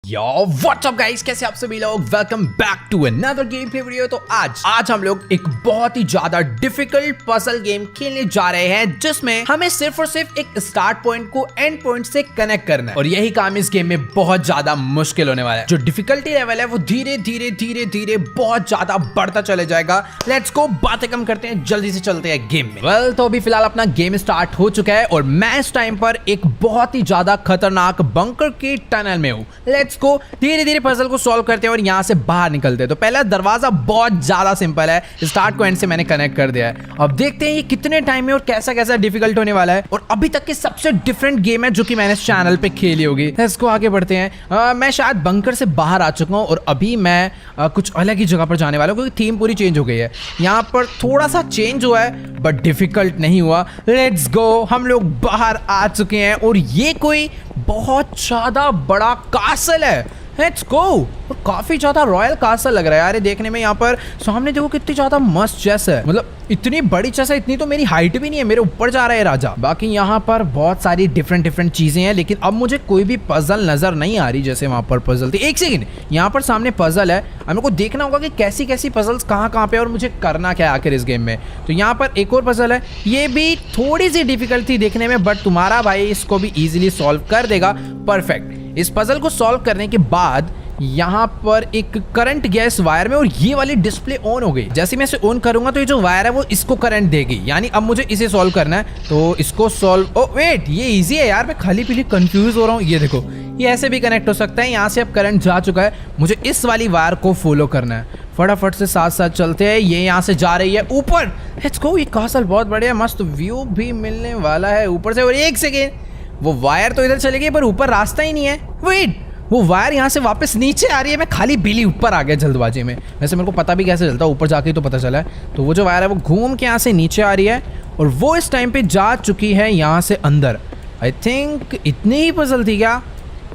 Yo what's up guys, कैसे आप सभी लोग। Welcome back to another game play video. तो आज हम लोग एक बहुत ही ज्यादा डिफिकल्ट पजल गेम खेलने जा रहे हैं, जिसमें हमें सिर्फ और सिर्फ एक स्टार्ट पॉइंट को एंड पॉइंट से कनेक्ट करना है। और यही काम इस गेम में बहुत ज्यादा मुश्किल होने वाला है। जो डिफिकल्टी लेवल है वो धीरे धीरे बहुत ज्यादा बढ़ता चले जाएगा। लेट्स गो, बातें कम करते हैं, जल्दी से चलते हैं गेम में। वेल, तो अभी फिलहाल अपना गेम स्टार्ट हो चुका है और मैं इस टाइम पर एक बहुत ही ज्यादा खतरनाक बंकर के टनल में हूँ। लेट्स को धीरे धीरे पजल को सॉल्व करते हैं और यहाँ से बाहर निकलते हैं। तो पहला दरवाजा बहुत ज्यादा सिंपल है, स्टार्ट को एंड से मैंने कनेक्ट कर दिया है। अब देखते हैं ये कितने टाइम में और कैसा कैसा डिफिकल्ट होने वाला है। और अभी तक की सबसे डिफरेंट गेम है जो कि मैंने इस चैनल पे खेली होगी। इसको आगे बढ़ते हैं। मैं शायद बंकर से बाहर आ चुका हूँ और अभी मैं कुछ अलग ही जगह पर जाने वाला हूँ, क्योंकि थीम पूरी चेंज हो गई है। यहाँ पर थोड़ा सा चेंज हुआ है बट डिफिकल्ट नहीं हुआ। लेट्स गो, हम लोग बाहर आ चुके हैं और ये कोई बहुत ज्यादा बड़ा कासल है। लेट्स गो, और काफी ज्यादा रॉयल कासल लग रहा है यार ये देखने में। यहाँ पर सामने देखो कितनी ज्यादा मस्त चेस है, मतलब इतनी बड़ी चेस है, इतनी तो मेरी हाइट भी नहीं है, मेरे ऊपर जा रहा है राजा। बाकी यहाँ पर बहुत सारी डिफरेंट चीजें हैं, लेकिन अब मुझे कोई भी पजल नजर नहीं आ रही जैसे वहां पर पजल थी। एक सेकंड, यहाँ पर सामने पजल है, हमें को देखना होगा कि कैसी कैसी पजल्स कहाँ पे और मुझे करना क्या है आखिर इस गेम में। तो यहाँ पर एक और पजल है, ये भी थोड़ी सी डिफिकल्ट थी देखने में, बट तुम्हारा भाई इसको भी इजिली सॉल्व कर देगा। परफेक्ट। इस पजल को सॉल्व करने के बाद यहाँ पर एक करंट गया इस वायर में और ये वाली डिस्प्ले ऑन हो गई। जैसे मैं इसे ऑन करूंगा तो ये जो वायर है वो इसको करंट देगी, यानी अब मुझे इसे सॉल्व करना है। तो इसको सॉल्व, ओ वेट, ये इजी है यार, मैं खाली पीली कंफ्यूज हो रहा हूँ। ये देखो, ये ऐसे भी कनेक्ट हो सकता है। यहाँ से अब करंट जा चुका है, मुझे इस वाली वायर को फॉलो करना है। फटाफट से साथ साथ चलते हैं। ये यहाँ से जा रही है ऊपर। लेट्स गो, ये कासल बहुत बढ़िया, मस्त व्यू भी मिलने वाला है ऊपर से। और एक सेकेंड, वो वायर तो इधर चली गई पर ऊपर रास्ता ही नहीं है। वेट, वो वायर यहाँ से वापस नीचे आ रही है, मैं खाली बिली ऊपर आ गया जल्दबाजी में। वैसे मेरे को पता भी कैसे चलता, ऊपर जाके तो पता चला है। तो वो जो वायर है वो घूम के यहाँ से नीचे आ रही है और वो इस टाइम पे जा चुकी है यहाँ से अंदर। आई थिंक इतनी ही पजल थी क्या।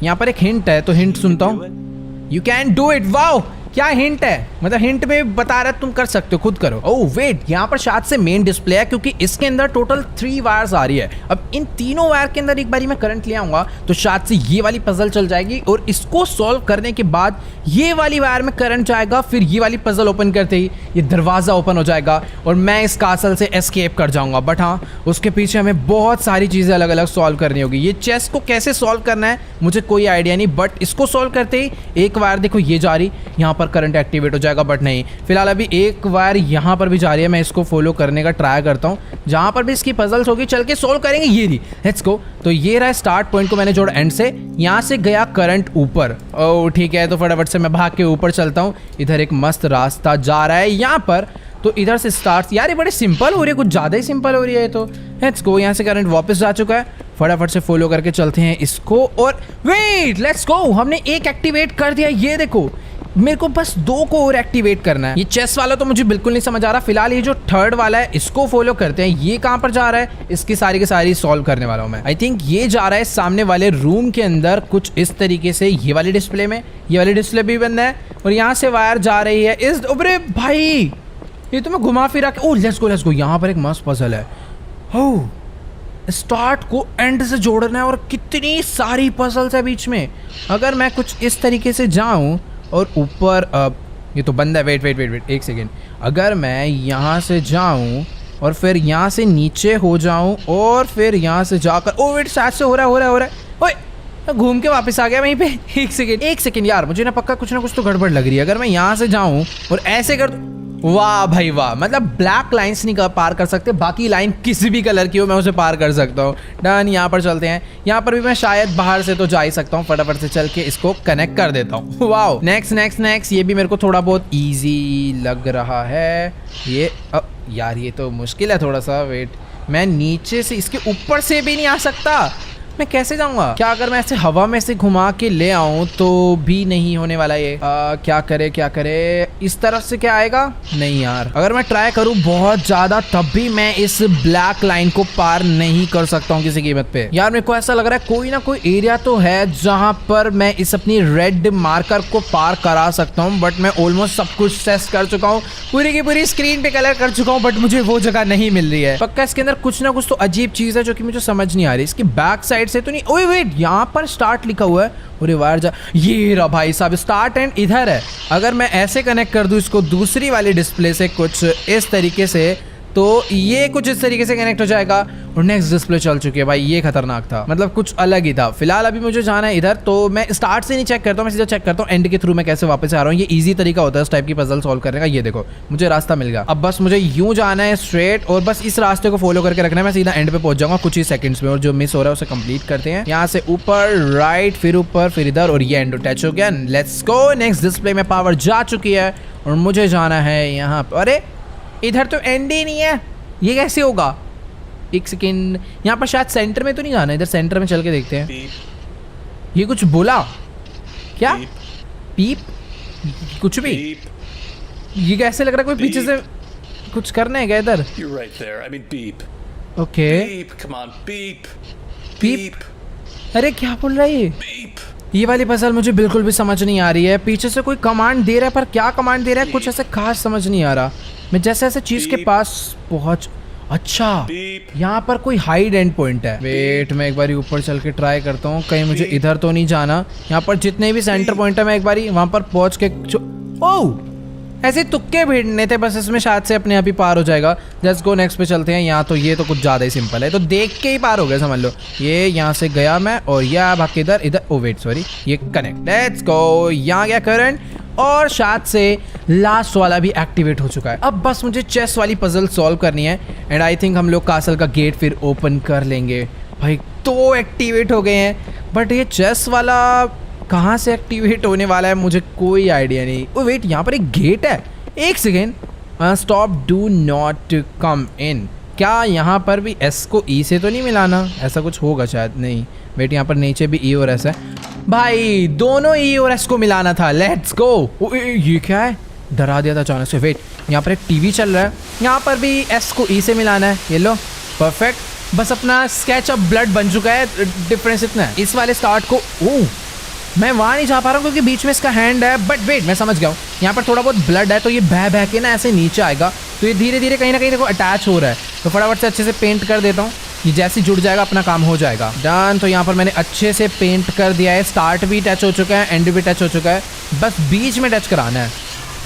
यहाँ पर एक हिंट है, तो हिंट सुनता हूँ। You can do it. Wow, क्या हिंट है, मतलब हिंट में बता रहा है तुम कर सकते हो, खुद करो। ओह वेट, यहाँ पर शायद से मेन डिस्प्ले है, क्योंकि इसके अंदर टोटल 3 वायर्स आ रही है। अब इन तीनों वायर के अंदर एक बारी मैं करंट ले आऊंगा तो शायद से ये वाली पजल चल जाएगी और इसको सॉल्व करने के बाद ये वाली वायर में करंट जाएगा। फिर ये वाली पजल ओपन करते ही ये दरवाजा ओपन हो जाएगा और मैं इस कासल से एस्केप कर जाऊंगा। बट हाँ, उसके पीछे हमें बहुत सारी चीजें अलग अलग सॉल्व करनी होगी। ये चेस को कैसे सॉल्व करना है मुझे कोई आइडिया नहीं, बट इसको सॉल्व करते ही एक वायर देखो ये जा रही, यहाँ पर करंट एक्टिवेट हो जाएगा। बट नहीं, फिलहाल अभी एक वायर यहाँ पर भी जा रही है, मैं इसको फॉलो करने का ट्राई करता हूँ। जहाँ पर भी इसकी पजल्स होगी चल के सॉल्व करेंगे। ये रही, लेट्स गो। तो ये रहा स्टार्ट पॉइंट को मैंने जोड़ा एंड से, यहाँ से गया करंट ऊपर। ओह ठीक है, तो फटाफट से मैं भाग के ऊपर चलता हूँ। इधर एक मस्त रास्ता जा रहा है यहाँ पर, तो इधर से स्टार्ट। यार ये बड़े सिंपल हो रही है, कुछ ज़्यादा ही सिंपल हो रही है। तो लेट्स गो, यहाँ से करंट वापस जा चुका है, फटाफट से फॉलो करके चलते हैं इसको। और वेट, लेट्स गो, हमने एक एक्टिवेट कर दिया। ये देखो, मेरे को बस 2 को और एक्टिवेट करना है। ये चेस वाला तो मुझे बिल्कुल नहीं समझ आ रहा। फिलहाल ये जो थर्ड वाला है इसको फॉलो करते हैं। ये कहाँ पर जा रहा है, इसकी सारी की सारी सॉल्व करने वाला हूँ मैं। आई थिंक ये जा रहा है सामने वाले रूम के अंदर, कुछ इस तरीके से। ये वाली डिस्प्ले में, ये वाली डिस्प्ले भी बंद है और यहाँ से वायर जा रही है इस। अरे भाई, ये तो मैं घुमा फिरा के। ओह लेट्स गो, यहाँ पर एक मस्त पजल है। ओह, स्टार्ट को एंड से जोड़ना है और कितनी सारी पजल्स है बीच में। अगर मैं कुछ इस तरीके से जाऊं और ऊपर, ये तो बंद है। वेट एक सेकेंड, अगर मैं यहाँ से जाऊं और फिर यहाँ से नीचे हो जाऊं और फिर यहाँ से जाकर, ओ वेट, शायद से हो रहा है। ओए, घूम के वापस आ गया वहीं पे। एक सेकेंड यार, मुझे ना पक्का कुछ ना कुछ तो गड़बड़ लग रही है। अगर मैं यहाँ से जाऊं और ऐसे कर, वाह भाई वाह, मतलब ब्लैक लाइंस नहीं पार कर सकते, बाकी लाइन किसी भी कलर की हो मैं उसे पार कर सकता हूँ। डन, यहाँ पर चलते हैं। यहाँ पर भी मैं शायद बाहर से तो जा ही सकता हूँ, फटाफट से चल के इसको कनेक्ट कर देता हूँ। वाह, नेक्स्ट। ये भी मेरे को थोड़ा बहुत इजी लग रहा है। ये यार ये तो मुश्किल है थोड़ा सा। वेट, मैं नीचे से इसके ऊपर से भी नहीं आ सकता, मैं कैसे जाऊंगा। क्या अगर मैं ऐसे हवा में से घुमा के ले आऊं तो भी नहीं होने वाला ये। क्या करे, इस तरफ से क्या आएगा। नहीं यार, अगर मैं ट्राई करूं बहुत ज्यादा तब भी मैं इस ब्लैक लाइन को पार नहीं कर सकता हूं किसी कीमत पे। यार मेरे को ऐसा लग रहा है कोई ना कोई एरिया तो है जहां पर मैं इस अपनी रेड मार्कर को पार करा सकता हूं, बट मैं ऑलमोस्ट सब कुछ टेस्ट कर चुका हूं, पूरी की पूरी स्क्रीन पे कलर कर चुका हूं, बट मुझे वो जगह नहीं मिल रही है। पक्का इसके अंदर कुछ ना कुछ तो अजीब चीज है जो कि मुझे समझ नहीं आ रही। इसकी बैक साइड साइड से तो नहीं। ओए वेट, यहाँ पर स्टार्ट लिखा हुआ है। अरे वायर जा, ये रहा भाई साहब स्टार्ट एंड इधर है। अगर मैं ऐसे कनेक्ट कर दूँ इसको दूसरी वाली डिस्प्ले से कुछ इस तरीके से, तो ये कुछ इस तरीके से कनेक्ट हो जाएगा और नेक्स्ट डिस्प्ले चल चुकी है भाई। ये खतरनाक था, मतलब कुछ अलग ही था। फिलहाल अभी मुझे जाना है इधर, तो मैं स्टार्ट से नहीं चेक करता हूँ, मैं सीधा चेक करता हूँ एंड के थ्रू मैं कैसे वापस आ रहा हूँ। ये इजी तरीका होता है इस टाइप की पजल सॉल्व करने का। ये देखो मुझे रास्ता मिल गया, अब बस मुझे यूं जाना है स्ट्रेट और बस इस रास्ते को फॉलो करके रखना है। मैं सीधा एंड पे पहुंच जाऊंगा कुछ ही सेकंड्स में और जो मिस हो रहा है उसे कंप्लीट करते हैं। यहाँ से ऊपर राइट, फिर ऊपर, फिर इधर और ये एंड टच हो गया। Let's go. नेक्स्ट डिस्प्ले में पावर जा चुकी है और मुझे जाना है यहाँ पर। अरे इधर तो एंड ही नहीं है, ये कैसे होगा? एक सेकेंड, यहाँ पर शायद सेंटर में तो नहीं जाना, इधर सेंटर में चल के देखते हैं। ये कुछ बोला क्या? पीप कुछ भी? ये कैसे लग रहा है कोई पीछे से कुछ करना है क्या इधर? ओके पीप। अरे क्या बोल रहा है ये वाली पजल मुझे बिल्कुल भी समझ नहीं आ रही है। पीछे से कोई कमांड दे रहा है पर क्या कमांड दे रहा है कुछ ऐसे खास समझ नहीं आ रहा। मैं जैसे ऐसे चीज के पास पहुंच, अच्छा यहाँ पर कोई हाइड एंड पॉइंट है। वेट, मैं एक बारी ऊपर चल के ट्राई करता हूँ, कहीं मुझे इधर तो नहीं जाना। यहाँ पर जितने भी सेंटर पॉइंट है मैं एक बारी वहां पर पहुंच के ओह ऐसे तुक्के भिड़ने थे बस, इसमें शायद से अपने आप ही पार हो जाएगा। लेट्स गो, नेक्स्ट पे चलते हैं। यहाँ तो ये तो कुछ ज़्यादा ही सिंपल है, तो देख के ही पार हो गया समझ लो। ये यहाँ से गया मैं और यह भाग के इधर ओ वेट सॉरी, ये कनेक्ट। लेट्स गो, यहाँ गया करंट और शायद से लास्ट वाला भी एक्टिवेट हो चुका है। अब बस मुझे चेस वाली पजल सॉल्व करनी है एंड आई थिंक हम लोग कासल का गेट फिर ओपन कर लेंगे। भाई तो एक्टिवेट हो गए हैं बट ये चेस वाला कहाँ से एक्टिवेट होने वाला है मुझे कोई आइडिया नहीं। ओ वेट, यहाँ पर एक गेट है, एक second. Stop, do not come in. क्या यहाँ पर भी एस को ई से तो नहीं मिलाना? ऐसा कुछ होगा शायद, नहीं। वेट, यहाँ पर नीचे भी ई और एस है भाई, दोनों ई और एस को मिलाना था। Let's go. ये क्या है? डरा दिया था अचानक से। वेट, यहाँ पर एक टीवी चल रहा है, यहाँ पर भी एस को ई से मिलाना है। ये लो, परफेक्ट। बस अपना स्केच अब ब्लड बन चुका है, डिफरेंस इतना है। इस वाले स्टार्ट को मैं वहाँ नहीं जा पा रहा हूँ क्योंकि बीच में इसका हैंड है, बट वेट मैं समझ गया हूँ। यहाँ पर थोड़ा बहुत ब्लड है तो ये बह के ना ऐसे नीचे आएगा, तो ये धीरे धीरे कहीं ना कहीं देखो अटैच हो रहा है। तो फटाफट से अच्छे से पेंट कर देता हूँ, ये जैसे जुड़ जाएगा अपना काम हो जाएगा। डन। तो यहाँ पर मैंने अच्छे से पेंट कर दिया है। स्टार्ट भी टच हो चुका है, एंड भी टच हो चुका है, बस बीच में टच कराना है।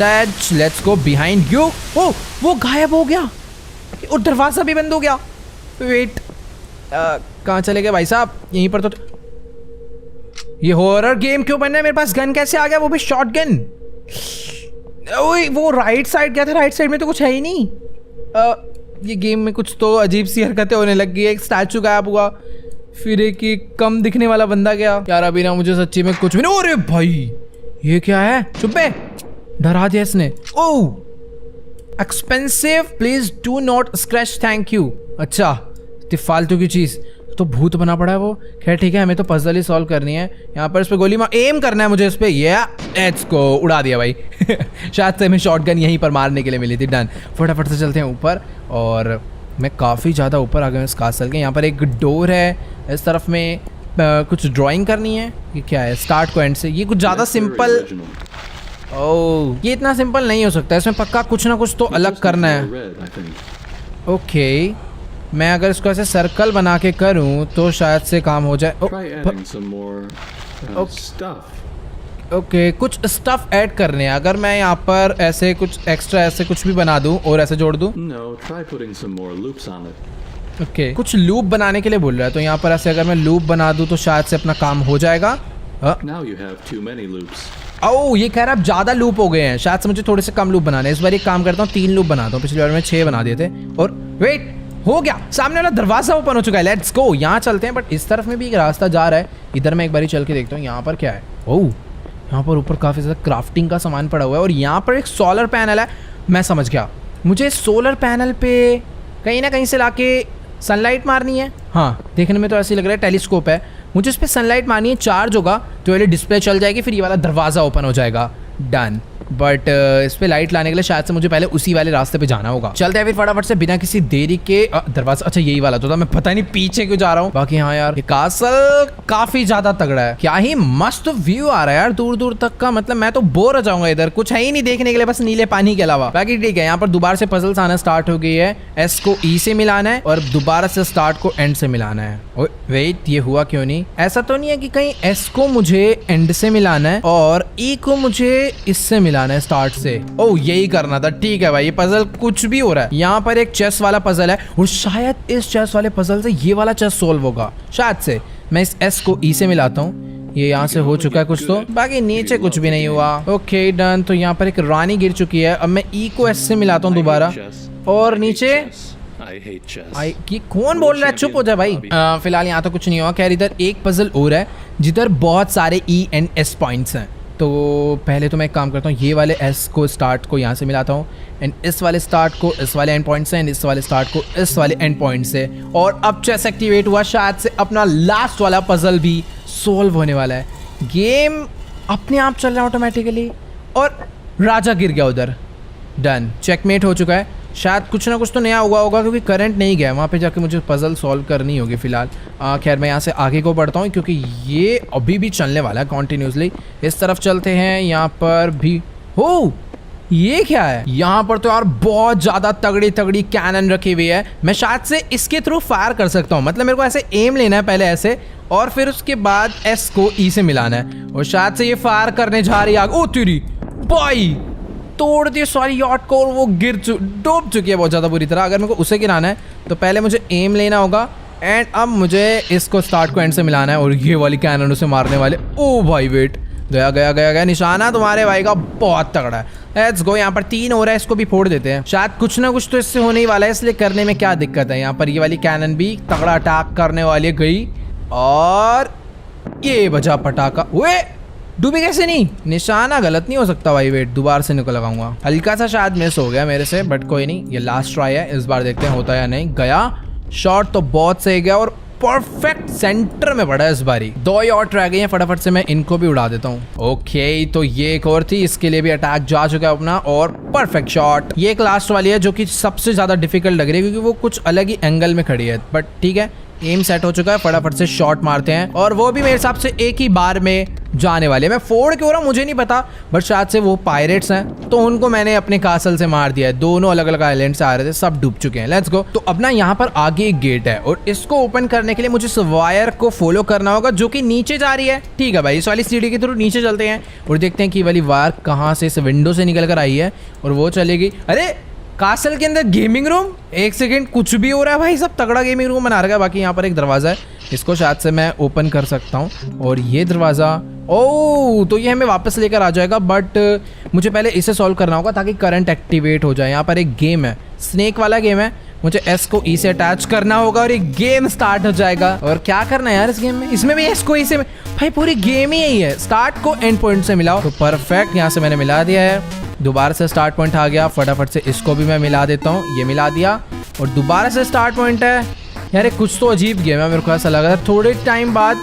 Touch. Let's go behind you. ओ वो गायब हो गया और दरवाजा भी बंद हो गया। वेट, कहाँ चले गए भाई साहब? यहीं पर तो ये हॉरर गेम क्यों बन रहा है? मेरे पास गन कैसे आ गया, वो भी शॉट गन? ओए वो राइट साइड गया था, राइट साइड में तो कुछ है ही नहीं। ये गेम में कुछ तो अजीब सी हरकतें होने लग गई है। एक स्टैचू गायब हुआ, फिर एक कम दिखने वाला बंदा गया। यार अभी ना मुझे सच्ची में कुछ भी नहीं। अरे भाई ये क्या है? चुप्पे, डरा दिया इसने। Oh expensive, please do not scratch, thank you. अच्छा फालतू की चीज तो भूत बना पड़ा है वो। खैर ठीक है, हमें तो पजल ही सॉल्व करनी है। यहाँ पर इस पे गोली मार, एम करना है मुझे इस पे। ये लेट्स गो, उड़ा दिया भाई। शायद से हमें शॉटगन यहीं पर मारने के लिए मिली थी। डन। फटाफट से चलते हैं ऊपर और मैं काफ़ी ज़्यादा ऊपर आ गया इस कासल के। यहाँ पर एक डोर है, इस तरफ में कुछ ड्राइंग करनी है। ये क्या है? स्टार्ट को एंड से। ये कुछ ज़्यादा सिंपल, ओह ये इतना सिंपल नहीं हो सकता, इसमें पक्का कुछ ना कुछ तो अलग करना है। ओके, मैं अगर इसको ऐसे सर्कल बना के करूं तो शायद से काम हो जाए। ओके, कुछ स्टफ ऐड करने हैं। अगर मैं यहाँ पर ऐसे कुछ एक्स्ट्रा ऐसे कुछ भी बना दूं और ऐसे जोड़ दूं। ओके, कुछ लूप बनाने के लिए बोल रहा है, तो यहाँ पर ऐसे अगर मैं लूप बना दूं तो शायद से अपना काम हो जाएगा। ओह ये कह रहा है अब ज़्यादा लूप हो गए हैं, शायद से मुझे थोड़े से कम लूप बनाने। इस बार एक काम करता हूँ, 3 लूप बनाता हूँ। पिछली बार में 6 बना दिए थे। और वेट, हो गया, सामने वाला दरवाजा ओपन हो चुका है। लेट्स गो, यहाँ चलते हैं। बट इस तरफ में भी एक रास्ता जा रहा है, इधर मैं एक बारी चल के देखता हूँ यहाँ पर क्या है। ओह यहाँ पर ऊपर काफ़ी ज़्यादा क्राफ्टिंग का सामान पड़ा हुआ है और यहाँ पर एक सोलर पैनल है। मैं समझ गया, मुझे सोलर पैनल पे कहीं ना कहीं से लाके सनलाइट मारनी है। हाँ देखने में तो ऐसे लग रहा है टेलीस्कोप है, मुझे इस पर सनलाइट मारनी है। चार्ज होगा तो ये डिस्प्ले चल जाएगी, फिर ये वाला दरवाज़ा ओपन हो जाएगा। डन। बट इस पे लाइट लाने के लिए शायद से मुझे पहले उसी वाले रास्ते पे जाना होगा। चलते हैं फिर फटाफट से बिना किसी देरी के दरवाजा, अच्छा यही वाला तो था, मैं पता नहीं पीछे क्यों जा रहा हूँ। बाकी हाँ यार, ये कासल काफी ज्यादा तगड़ा है, क्या ही मस्त व्यू आ रहा है यार दूर दूर तक का। मतलब मैं तो बोर हो जाऊंगा, इधर कुछ है ही नहीं देखने के लिए बस नीले पानी के अलावा। बाकी ठीक है, यहाँ पर दोबारा से पजल्स आना स्टार्ट हो गई है। एस को ई से मिलाना है और दोबारा से स्टार्ट को एंड से मिलाना है। वेट, ये हुआ क्यों नहीं? ऐसा तो नहीं है कि कहीं एस को मुझे एंड से मिलाना है और ई को मुझे इससे मिलाना है स्टार्ट से? ओह, यही करना था। ठीक है भाई, ये पजल कुछ भी हो रहा है। यहाँ पर एक चेस वाला पजल है और शायद इस चेस वाले पजल से ये वाला चेस सोल्व होगा शायद से। मैं इस एस को ई से मिलाता हूँ, ये यहाँ से हो चुका है कुछ तो, बाकी नीचे कुछ भी नहीं हुआ। Okay done. तो यहाँ पर एक रानी गिर चुकी है। अब मैं ई को एस से मिलाता हूँ दोबारा और नीचे ये कौन बोल रहा है? चुप हो जाए भाई। फिलहाल यहाँ तो कुछ नहीं हुआ। खैर इधर एक पजल और है जिधर बहुत सारे ई एंड एस पॉइंट्स हैं। तो पहले तो मैं एक काम करता हूँ, ये वाले एस को स्टार्ट को यहाँ से मिलाता हूँ एंड इस वाले स्टार्ट को इस वाले एंड पॉइंट से एंड इस वाले स्टार्ट को इस वाले एंड पॉइंट से। और अब चेस एक्टिवेट हुआ, शायद से अपना लास्ट वाला पजल भी सोल्व होने वाला है। गेम अपने आप चल रहा है ऑटोमेटिकली और राजा गिर गया उधर। डन, चेकमेट हो चुका है। शायद कुछ ना कुछ तो नया हुआ होगा क्योंकि करंट नहीं गया, वहाँ पे जाके मुझे पजल सॉल्व करनी होगी फिलहाल। खैर मैं यहाँ से आगे को बढ़ता हूँ क्योंकि ये अभी भी चलने वाला है कॉन्टिन्यूसली। इस तरफ चलते हैं, यहाँ पर भी हो, ये क्या है? यहाँ पर तो यार बहुत ज़्यादा तगड़ी तगड़ी कैनन रखी हुई है। मैं शायद से इसके थ्रू फायर कर सकता हूँ, मतलब मेरे को ऐसे एम लेना है पहले ऐसे और फिर उसके बाद एस को ई से मिलाना है और शायद से ये फायर करने जा रही है आग। ओ तेरी भाई, तोड़ दिए सारी यार्ड को और वो डूब चुकी है बहुत ज़्यादा बुरी तरह। अगर मेरे को उसे गिराना है तो पहले मुझे एम लेना होगा एंड अब मुझे इसको स्टार्ट को एंड से मिलाना है और ये वाली कैनन उसे मारने वाले। ओ भाई वेट, गया गया गया गया। निशाना तुम्हारे भाई का बहुत तगड़ा है। Let's go. यहाँ पर 3 हो रहा है, इसको भी फोड़ देते हैं। शायद कुछ ना कुछ तो इससे होने ही वाला है, इसलिए करने में क्या दिक्कत है। यहाँ पर ये वाली कैनन भी तगड़ा अटैक करने वाली है, गई और ये बजा पटाखा। वे डूबी कैसे नहीं? निशाना गलत नहीं हो सकता भाई। वेट, दोबारा से निकल लगाऊंगा। हल्का सा शायद मिस हो गया मेरे से, बट कोई नहीं, ये लास्ट ट्राई है, इस बार देखते हैं होता है या नहीं। गया, शॉट तो बहुत सही गया और परफेक्ट सेंटर में पड़ा है इस बारी। 2 ही और ट्राई गई हैं, फटाफट से मैं इनको भी उड़ा देता हूँ। ओके, तो ये एक और थी, इसके लिए भी अटैक जा चुका है अपना और परफेक्ट शॉट। ये एक लास्ट वाली है जो कि सबसे ज्यादा डिफिकल्ट लग रही है क्योंकि वो कुछ अलग ही एंगल में खड़ी है, बट ठीक है, एम सेट हो चुका है। फटाफट से शॉट मारते हैं और वो भी मेरे हिसाब से एक ही बार में जाने वाले। मैं फोड़ क्यों रहा हूँ मुझे नहीं पता, बट शायद से वो पायरेट्स हैं तो उनको मैंने अपने कासल से मार दिया है। दोनों अलग अलग आइलैंड से आ रहे थे, सब डूब चुके हैं। Let's go. तो अब ना यहाँ पर आगे एक गेट है और इसको ओपन करने के लिए मुझे इस वायर को फॉलो करना होगा जो कि नीचे जा रही है। ठीक है भाई, इस वाली सीढ़ी के थ्रू नीचे चलते हैं और देखते हैं कि वाली वायर कहाँ से इस विंडो से निकल कर आई है और वो चलेगी। अरे कासल के अंदर गेमिंग रूम, एक सेकेंड, कुछ भी हो रहा है भाई, सब तगड़ा गेमिंग रूम बना रखा है। बाकी यहाँ पर एक दरवाजा है, इसको शायद से मैं ओपन कर सकता हूँ और ये दरवाजा, ओह तो ये हमें वापस लेकर आ जाएगा, बट मुझे पहले इसे सॉल्व करना होगा ताकि करंट एक्टिवेट हो जाए। यहाँ पर एक गेम है, स्नेक वाला गेम है, मुझे एस को ई से अटैच करना होगा और एक गेम स्टार्ट हो जाएगा। और क्या करना है यार इस गेम में? इसमें भी एस को ई से, भाई पूरी गेम ही यही है, स्टार्ट को एंड पॉइंट से मिलाओ। तो परफेक्ट, यहाँ से मैंने मिला दिया है, दोबारा से स्टार्ट पॉइंट आ गया। फटाफट से इसको भी मैं मिला देता हूँ, ये मिला दिया और दोबारा से स्टार्ट पॉइंट है। यार ये कुछ तो अजीब गेम है, मेरे को ऐसा लग रहा है थोड़े टाइम बाद,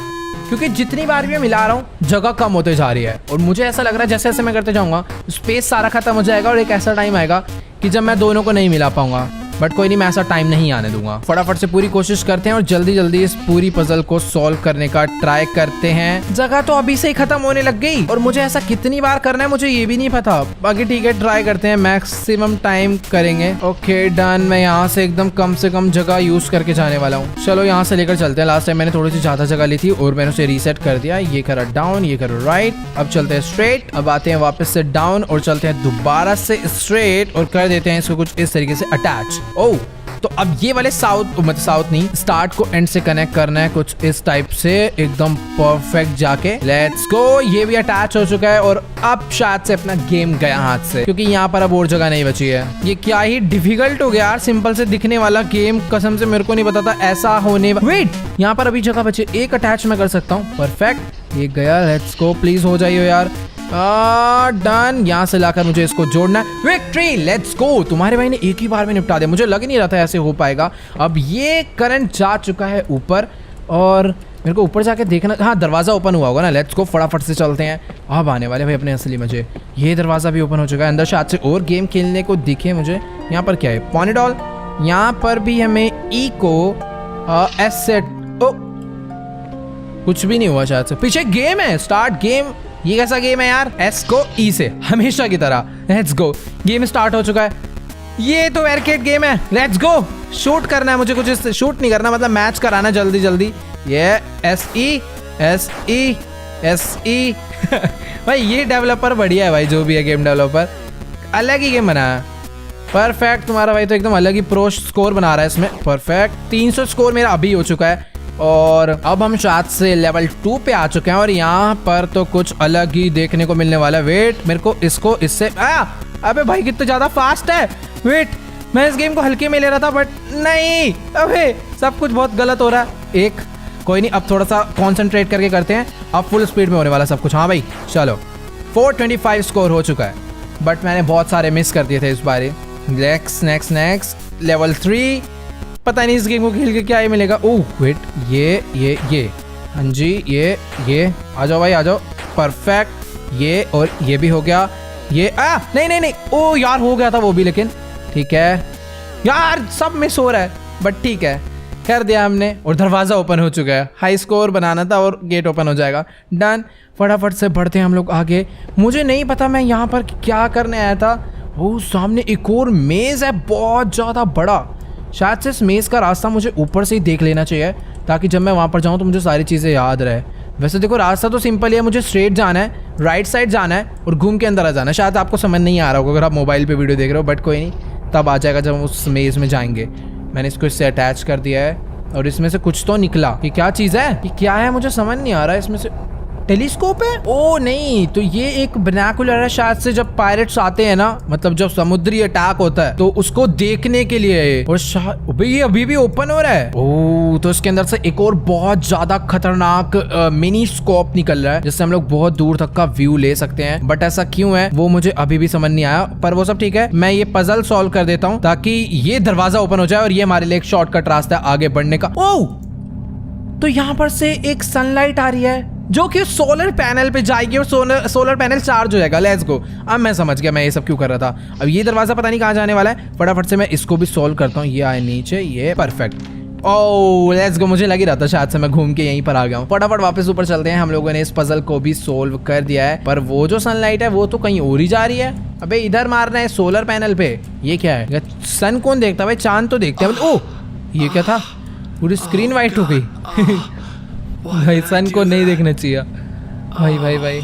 क्योंकि जितनी बार भी मैं मिला रहा हूँ जगह कम होते जा रही है और मुझे ऐसा लग रहा है जैसे जैसे मैं करते जाऊंगा स्पेस सारा खत्म हो जाएगा और एक ऐसा टाइम आएगा कि जब मैं दोनों को नहीं मिला पाऊंगा। बट कोई नहीं, मैं ऐसा टाइम नहीं आने दूंगा। फटाफट से पूरी कोशिश करते हैं और जल्दी जल्दी इस पूरी पजल को सॉल्व करने का ट्राई करते हैं। जगह तो अभी से ही खत्म होने लग गई और मुझे ऐसा कितनी बार करना है मुझे ये भी नहीं पता। बाकी ठीक है, ट्राई करते हैं, मैक्सिमम टाइम करेंगे। Okay done. मैं यहाँ से एकदम कम से कम जगह यूज करके जाने वाला हूँ। चलो यहाँ से लेकर चलते हैं। लास्ट टाइम मैंने थोड़ी सी ज्यादा जगह ली थी और मैंने उसे रीसेट कर दिया। ये करा डाउन, ये करो राइट। अब चलते हैं स्ट्रेट, अब आते हैं वापस से डाउन और चलते हैं दोबारा से स्ट्रेट और कर देते हैं इसको कुछ इस तरीके से अटैच। ओह तो अब ये वाले साउथ नहीं, स्टार्ट को एंड से कनेक्ट करना है कुछ इस टाइप से, एकदम परफेक्ट जाके। Let's go. ये भी अटैच हो चुका है और अब शायद से अपना गेम गया हाथ से क्योंकि यहाँ पर अब और जगह नहीं बची है। ये क्या ही डिफिकल्ट हो गया यार, सिंपल से दिखने वाला गेम, कसम से मेरे को नहीं पता था ऐसा होने। वेट, यहाँ पर अभी जगह बची, एक अटैच मैं कर सकता हूँ। परफेक्ट, ये गया। लेट्स गो, प्लीज हो जाइए यार। डन। यहाँ से लाकर मुझे इसको जोड़ना है। Victory, let's go. तुम्हारे भाई ने एक ही बार में निपटा दिया, मुझे लग ही नहीं रहा था ऐसे हो पाएगा। अब ये करंट जा चुका है ऊपर और मेरे को ऊपर जाके देखना। हाँ दरवाज़ा ओपन हुआ होगा ना, लेट्स गो फटाफट से चलते हैं। अब आने वाले भाई अपने असली मजे। ये दरवाज़ा भी ओपन हो चुका है, अंदर शायद से और गेम खेलने को दिखे मुझे। यहाँ पर क्या है, पॉनीडॉल। यहाँ पर भी हमें ई को एस सेट। ओ कुछ भी नहीं हुआ शायद से, पीछे गेम है, स्टार्ट गेम। ये कैसा गेम है यार, एस को ई से हमेशा की तरह। लेट्स गो, गेम स्टार्ट हो चुका है। ये तो आर्केड गेम है, लेट्स गो। शूट करना है मुझे, कुछ शूट नहीं करना, मतलब मैच कराना जल्दी जल्दी। ये S E S E S E भाई ये डेवलपर बढ़िया है भाई, जो भी है गेम डेवलपर, अलग ही गेम बनाया। परफेक्ट, तुम्हारा भाई तो एकदम अलग ही प्रो स्कोर बना रहा है इसमें। परफेक्ट, 300 स्कोर मेरा अभी हो चुका है। और अब हम शायद से लेवल 2 पे आ चुके हैं और यहाँ पर तो कुछ अलग ही देखने को मिलने वाला है। वेट, मेरे को इसको इससे अबे भाई कितना ज्यादा फास्ट है। वेट, मैं इस गेम को हल्के में ले रहा था बट नहीं, अबे सब कुछ बहुत गलत हो रहा है। एक कोई नहीं, अब थोड़ा सा कॉन्सेंट्रेट करके करते हैं, अब फुल स्पीड में होने वाला सब कुछ। हाँ भाई चलो, 425 स्कोर हो चुका है, बट मैंने बहुत सारे मिस कर दिए थे इस बार। Next level 3। पता नहीं इस गेम को खेल के क्या ही मिलेगा। ओह वेट, ये हाँ जी, ये आ जाओ भाई आ जाओ। परफेक्ट, ये और ये भी हो गया। ये नहीं ओ यार हो गया था वो भी, लेकिन ठीक है यार, सब मिस हो रहा है बट ठीक है, कर दिया हमने। और दरवाज़ा ओपन हो चुका है, हाई स्कोर बनाना था और गेट ओपन हो जाएगा। डन, फटाफट से बढ़ते हैं हम लोग आगे। मुझे नहीं पता मैं यहाँ पर क्या करने आया था। वो सामने एक और मेज़ है, बहुत ज़्यादा बड़ा। शायद से इस मेज़ का रास्ता मुझे ऊपर से ही देख लेना चाहिए, ताकि जब मैं वहाँ पर जाऊँ तो मुझे सारी चीज़ें याद रहे। वैसे देखो रास्ता तो सिंपल ही है, मुझे स्ट्रेट जाना है, राइट साइड जाना है और घूम के अंदर आ जाना है। शायद आपको समझ नहीं आ रहा होगा अगर आप मोबाइल पे वीडियो देख रहे हो, बट कोई नहीं, तब आ जाएगा जब हम उस मेज़ में जाएंगे। मैंने इसको इससे अटैच कर दिया है और इसमें से कुछ तो निकला। ये क्या चीज़ है, ये क्या है मुझे समझ नहीं आ रहा है। इसमें से टेलीस्कोप है। ओ नहीं, तो ये एक बिनोकुलर है, शायद से जब पायरेट्स आते हैं ना, मतलब जब समुद्री अटैक होता है तो उसको देखने के लिए है। और ये अभी भी ओपन हो रहा है। ओ तो इसके अंदर से एक और बहुत ज्यादा खतरनाक मिनी स्कोप निकल रहा है, जिससे हम लोग बहुत दूर तक का व्यू ले सकते हैं। बट ऐसा क्यों है वो मुझे अभी भी समझ नहीं आया, पर वो सब ठीक है। मैं ये पजल सॉल्व कर देता हूँ ताकि ये दरवाजा ओपन हो जाए और ये हमारे लिए एक शॉर्टकट रास्ता है आगे बढ़ने का। ओ तो यहाँ पर से एक सनलाइट आ रही है जो कि सोलर पैनल पे जाएगी और सोलर पैनल चार्ज हो जाएगा। लेट्स गो, अब मैं समझ गया मैं ये सब क्यों कर रहा था। अब ये दरवाजा पता नहीं कहाँ जाने वाला है, फटाफट से मैं इसको भी सोल्व करता हूँ। ये आए नीचे, ये परफेक्ट। ओह लेट्स गो, मुझे लग ही रहा था शायद से मैं घूम के यहीं पर आ गया हूँ। फटाफट वापस ऊपर चलते हैं। हम लोगों ने इस पजल को भी सोल्व कर दिया है, पर वो जो सनलाइट है वो तो कहीं और ही जा रही है। अबे इधर मारना है सोलर पैनल पे। ये क्या है, सन कौन देखता भाई, चांद तो देखते हैं। ओह ये क्या था, पूरी स्क्रीन वाइट हो गई। भाई सन को नहीं देखना चाहिए भाई,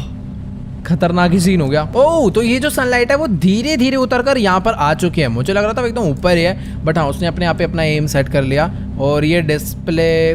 खतरनाक ही सीन हो गया। ओह तो ये जो सनलाइट है वो धीरे धीरे उतरकर यहाँ पर आ चुकी है। मुझे लग रहा था एकदम ऊपर ही है, बट हाँ उसने अपने आप पे अपना एम सेट कर लिया और ये डिस्प्ले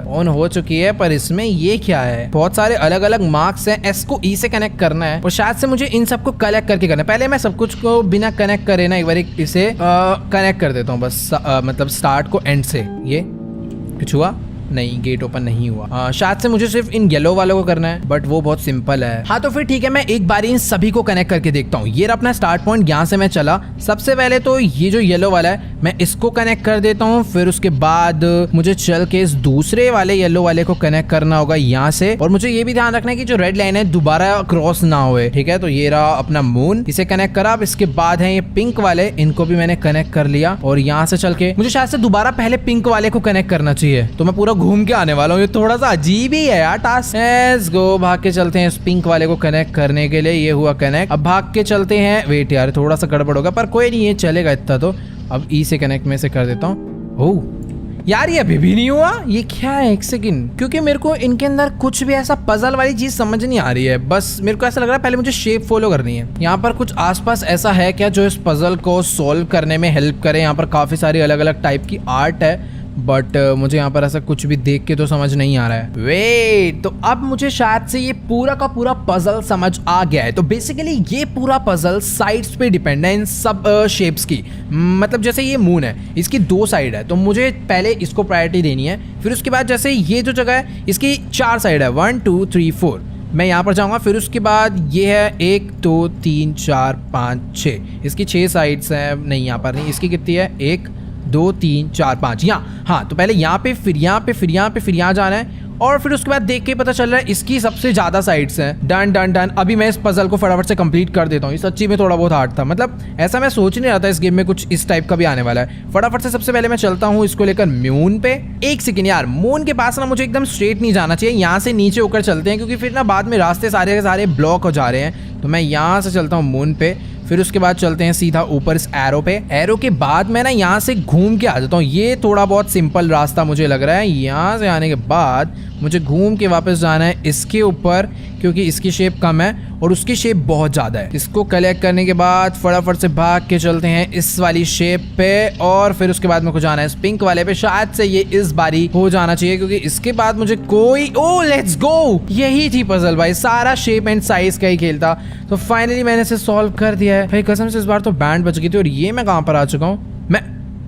ऑन हो चुकी है। पर इसमें ये क्या है, बहुत सारे अलग अलग मार्क्स हैं। एस को ई से कनेक्ट करना है और शायद से मुझे इन सबको कलेक्ट करके करना है। पहले मैं सब कुछ को बिना कनेक्ट करे ना एक बार इसे कनेक्ट कर देता हूँ बस, मतलब स्टार्ट को एंड से। ये कुछ हुआ नहीं, गेट ओपन नहीं हुआ। शायद से मुझे सिर्फ इन येलो वालों को करना है, बट वो बहुत सिंपल है। हाँ तो फिर ठीक है, मैं एक बार इन सभी को कनेक्ट करके देखता हूँ। ये अपना स्टार्ट पॉइंट, यहाँ से मैं चला। सबसे पहले तो ये जो येलो वाला है मैं इसको कनेक्ट कर देता हूँ, फिर उसके बाद मुझे चल के इस दूसरे वाले येलो वाले को कनेक्ट करना होगा यहाँ से। और मुझे ये भी ध्यान रखना है कि जो रेड लाइन है दोबारा क्रॉस ना हुए, ठीक है। तो ये रहा अपना मून, इसे कनेक्ट करा। अब इसके बाद है ये पिंक वाले, इनको भी मैंने कनेक्ट कर लिया। और यहाँ से चल के मुझे शायद से दोबारा पहले पिंक वाले को कनेक्ट करना चाहिए, तो मैं पूरा घूम के आने वाला हूँ। ये थोड़ा सा अजीब ही है यार टास्क। लेट्स गो, भाग के चलते हैं इस पिंक वाले को कनेक्ट करने के लिए। ये हुआ कनेक्ट, अब भाग के चलते हैं। वेट यार थोड़ा सा गड़बड़ होगा, पर कोई नहीं, ये चलेगा इतना तो। अब ई से कनेक्ट में से कर देता हूँ। ओह यार ये अभी भी नहीं हुआ, ये क्या है, एक सेकंड, क्योंकि मेरे को इनके अंदर कुछ भी ऐसा पजल वाली चीज समझ नहीं आ रही है। बस मेरे को ऐसा लग रहा है पहले मुझे शेप फॉलो करनी है। यहाँ पर कुछ आसपास ऐसा है क्या जो इस पजल को सॉल्व करने में हेल्प करे। यहाँ पर काफी सारी अलग अलग टाइप की आर्ट है, बट मुझे यहाँ पर ऐसा कुछ भी देख के तो समझ नहीं आ रहा है। वेट, तो अब मुझे शायद से ये पूरा का पूरा पजल समझ आ गया है। तो बेसिकली ये पूरा पजल साइड्स पे डिपेंड है इन सब शेप्स की। मतलब जैसे ये मून है, इसकी 2 साइड है, तो मुझे पहले इसको प्रायोरिटी देनी है। फिर उसके बाद जैसे ये जो जगह है इसकी 4 साइड है, 1 2 3 4, मैं यहाँ पर जाऊँगा। फिर उसके बाद ये है 1 2 3 4 5 6, इसकी 6 साइड्स हैं। नहीं यहाँ पर नहीं, इसकी कितनी है, 1 2 3 4 5 यहाँ। हाँ तो पहले यहाँ पे, फिर यहाँ पे, फिर यहाँ पे, फिर यहाँ जाना है और फिर उसके बाद देख के पता चल रहा है इसकी सबसे ज्यादा साइड्स हैं। Done done done. अभी मैं इस पजल को फटाफट से कंप्लीट कर देता हूँ। सच्ची में थोड़ा बहुत हार्ड था, मतलब ऐसा मैं सोच नहीं रहा था इस गेम में कुछ इस टाइप का भी आने वाला है। फटाफट से सबसे पहले मैं चलता हूँ इसको लेकर मून पे। एक सेकंड यार, मून के पास ना मुझे एकदम स्ट्रेट नहीं जाना चाहिए, यहाँ से नीचे होकर चलते हैं क्योंकि फिर ना बाद में रास्ते सारे के सारे ब्लॉक हो जा रहे हैं। तो मैं यहाँ से चलता हूँ मून पे, फिर उसके बाद चलते हैं सीधा ऊपर इस एरो पे। एरो के बाद मैं ना यहाँ से घूम के आ जाता हूँ। ये थोड़ा बहुत सिंपल रास्ता मुझे लग रहा है। यहाँ से आने के बाद मुझे घूम के वापस जाना है इसके ऊपर क्योंकि इसकी शेप कम है और उसकी शेप बहुत ज़्यादा है। इसको कलेक्ट करने के बाद फटाफट से भाग के चलते हैं इस वाली शेप पे और फिर उसके बाद मेरे को जाना है इस पिंक वाले पे। शायद से ये इस बारी हो जाना चाहिए क्योंकि इसके बाद मुझे कोई लेट्स गो, यही थी पजल भाई, सारा शेप एंड साइज का ही खेल था। तो फाइनली मैंने इसे सॉल्व कर दिया है भाई। कसम से इस बार तो बैंड बच गई थी। और ये मैं कहाँ पर आ चुका हूँ? मैं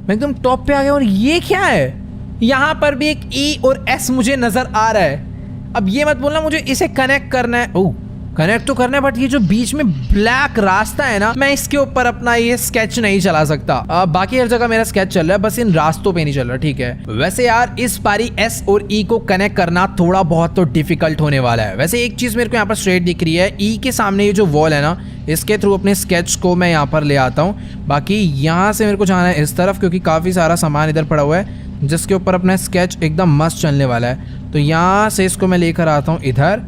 एकदम टॉप पे आ गया। और ये क्या है? यहाँ पर भी एक ई और एस मुझे नजर आ रहा है। अब ये मत बोलना मुझे इसे कनेक्ट करना है। कनेक्ट तो करना है बट ये जो बीच में ब्लैक रास्ता है ना, मैं इसके ऊपर अपना ये स्केच नहीं चला सकता। बाकी हर जगह मेरा स्केच चल रहा है, बस इन रास्तों पे नहीं चल रहा। ठीक है, वैसे यार इस बारी एस और ई को कनेक्ट करना थोड़ा बहुत तो डिफिकल्ट होने वाला है। वैसे एक चीज मेरे को यहाँ पर स्ट्रेट दिख रही है, ई के सामने ये जो वॉल है ना, इसके थ्रू अपने स्केच को मैं यहाँ पर ले आता हूँ। बाकी यहाँ से मेरे को जाना है इस तरफ क्योंकि काफी सारा सामान इधर पड़ा हुआ है जिसके ऊपर अपना स्केच एकदम मस्त चलने वाला है। तो यहाँ से इसको मैं लेकर आता हूँ इधर,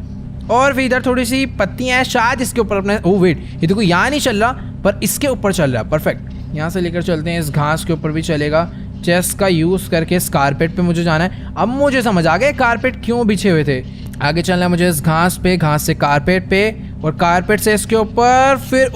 और फिर इधर थोड़ी सी पत्तियां हैं, शायद इसके ऊपर अपने वेट, ये देखो यहाँ नहीं चल रहा पर इसके ऊपर चल रहा है। परफेक्ट। यहाँ से लेकर चलते हैं, इस घास के ऊपर भी चलेगा। चेस्ट का यूज करके इस कारपेट पे मुझे जाना है। अब मुझे समझ आ गया कारपेट क्यों बिछे हुए थे। आगे चलना है मुझे इस घास पे, घास से कारपेट पे और कारपेट से इसके ऊपर। फिर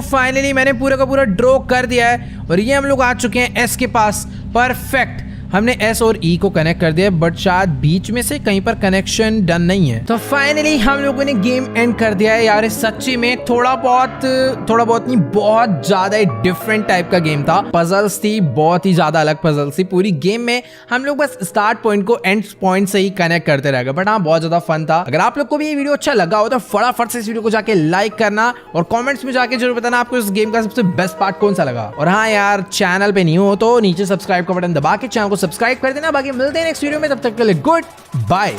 फाइनली मैंने पूरा का पूरा ड्रॉ कर दिया है और ये हम लोग आ चुके हैं एस के पास। परफेक्ट, हमने एस और ई को कनेक्ट कर दिया बट शायद बीच में से कहीं पर कनेक्शन डन नहीं है। तो फाइनली हम लोगों ने गेम एंड कर दिया है यार। सच्ची में थोड़ा बहुत नहीं, बहुत ज्यादा डिफरेंट टाइप का गेम था। पजल्स थी, बहुत ही ज्यादा अलग पजल्स थी। पूरी गेम में हम लोग बस स्टार्ट पॉइंट को एंड पॉइंट से ही कनेक्ट करते रह गए, बट हाँ बहुत ज्यादा फन था। अगर आप लोग को भी ये वीडियो अच्छा लगा हो तो फटाफट से इस वीडियो को जाके लाइक करना और कॉमेंट्स में जाके जरूर बताना आपको इस गेम का सबसे बेस्ट पार्ट कौन सा लगा। और हाँ यार, चैनल पे न्यू हो तो नीचे सब्सक्राइब का बटन दबा के चैनल को सब्सक्राइब कर देना। बाकी मिलते हैं नेक्स्ट वीडियो में, तब तक के लिए गुड बाय।